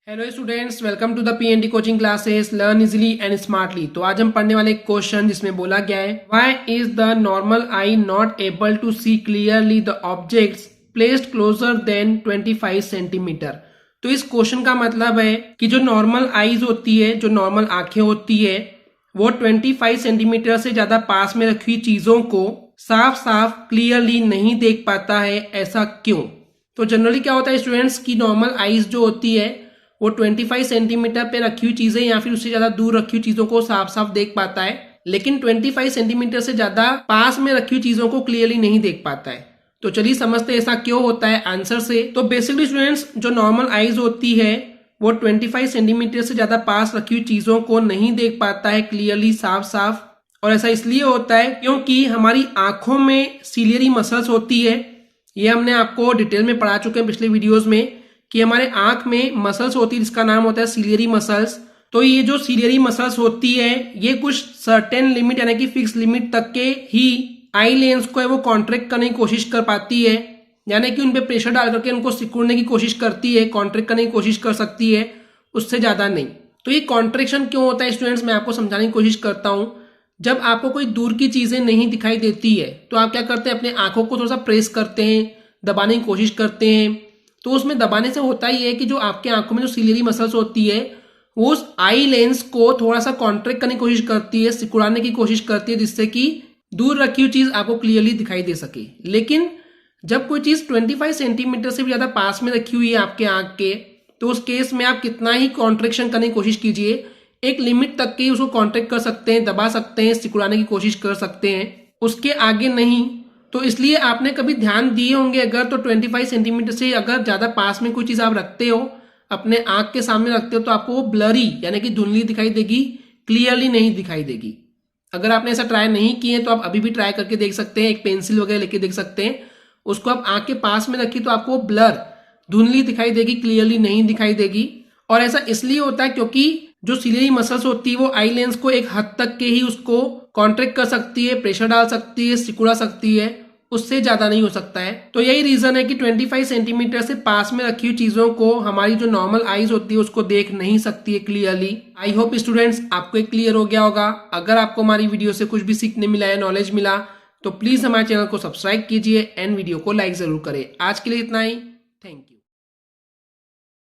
Hello students, welcome to the PND coaching classes learn easily and smartly. तो आज हम पढ़ने वाले एक क्वेश्चन जिसमें बोला गया है why is the normal eye not able to see clearly the objects placed closer than 25 centimetre. तो इस क्वेश्चन का मतलब है कि जो नॉर्मल आईज होती है, जो नॉर्मल आंखें होती है, वो 25 सेंटीमीटर से ज्यादा पास में रखी हुई चीजों को साफ साफ क्लियरली नहीं देख पाता है। ऐसा क्यों? तो जनरली क्या होता है स्टूडेंट्स की नॉर्मल आईज जो होती है वो 25 सेंटीमीटर पे रखी हुई चीजें या फिर उससे ज्यादा दूर रखी हुई चीजों को साफ साफ देख पाता है, लेकिन 25 सेंटीमीटर से ज्यादा पास में रखी हुई चीजों को क्लियरली नहीं देख पाता है। तो चलिए समझते हैं ऐसा क्यों होता है आंसर से। तो बेसिकली स्टूडेंट्स जो नॉर्मल आईज होती है वो 25 सेंटीमीटर से ज्यादा पास रखी हुई चीजों को नहीं देख पाता है क्लियरली साफ साफ। और ऐसा इसलिए होता है क्योंकि हमारी आंखों में सीलियरी मसल्स होती है। ये हमने आपको डिटेल में पढ़ा चुके हैं पिछले वीडियोज में कि हमारे आंख में मसल्स होती है जिसका नाम होता है सीलियरी मसल्स। तो ये जो सीलियरी मसल्स होती है ये कुछ सर्टेन लिमिट यानी कि फिक्स लिमिट तक के ही आई लेंस को है वो कॉन्ट्रैक्ट करने की कोशिश कर पाती है, यानी कि उन पे प्रेशर डाल करके उनको सिकुड़ने की कोशिश करती है, कॉन्ट्रैक्ट करने की कोशिश कर सकती है, उससे ज्यादा नहीं। तो ये कॉन्ट्रैक्शन क्यों होता है स्टूडेंट्स, मैं आपको समझाने की कोशिश करता हूं। जब आपको कोई दूर की चीजें नहीं दिखाई देती है तो आप क्या करते हैं, अपने आंखों को थोड़ा सा प्रेस करते हैं, दबाने की कोशिश करते हैं। तो उसमें दबाने से होता ही है कि जो आपके आंखों में जो सीलियरी मसल्स होती है वो उस आई लेंस को थोड़ा सा कॉन्ट्रैक्ट करने की कोशिश करती है, सिकुड़ाने की कोशिश करती है, जिससे कि दूर रखी हुई चीज आपको क्लियरली दिखाई दे सके। लेकिन जब कोई चीज 25 सेंटीमीटर से भी ज्यादा पास में रखी हुई है आपके आंख के, तो उस केस में आप कितना ही कॉन्ट्रैक्शन करने की कोशिश कीजिए, एक लिमिट तक के उसको कॉन्ट्रैक्ट कर सकते हैं, दबा सकते हैं, सिकुड़ाने की कोशिश कर सकते हैं, उसके आगे नहीं। तो इसलिए आपने कभी ध्यान दिए होंगे अगर तो 25 सेंटीमीटर से अगर ज्यादा पास में कोई चीज आप रखते हो, अपने आंख के सामने रखते हो, तो आपको वो ब्लरी यानी कि धुंधली दिखाई देगी, क्लियरली नहीं दिखाई देगी। अगर आपने ऐसा ट्राई नहीं किए तो आप अभी भी ट्राई करके देख सकते हैं, एक पेंसिल वगैरह लेके देख सकते हैं, उसको आप आंख के पास में रखिए तो आपको ब्लर धुंधली दिखाई देगी, क्लियरली नहीं दिखाई देगी। और ऐसा इसलिए होता है क्योंकि जो सीलियरी मसल्स होती है वो आई लेंस को एक हद तक के ही उसको कॉन्ट्रैक्ट कर सकती है, प्रेशर डाल सकती है, सिकुड़ा सकती है, उससे ज्यादा नहीं हो सकता है। तो यही रीजन है कि 25 सेंटीमीटर से पास में रखी हुई चीजों को हमारी जो नॉर्मल आईज होती है उसको देख नहीं सकती है क्लियरली। आई होप स्टूडेंट्स आपको एक क्लियर हो गया होगा। अगर आपको हमारी वीडियो से कुछ भी सीखने मिला है, नॉलेज मिला, तो प्लीज हमारे चैनल को सब्सक्राइब कीजिए एंड वीडियो को लाइक जरूर करें। आज के लिए इतना ही, थैंक यू।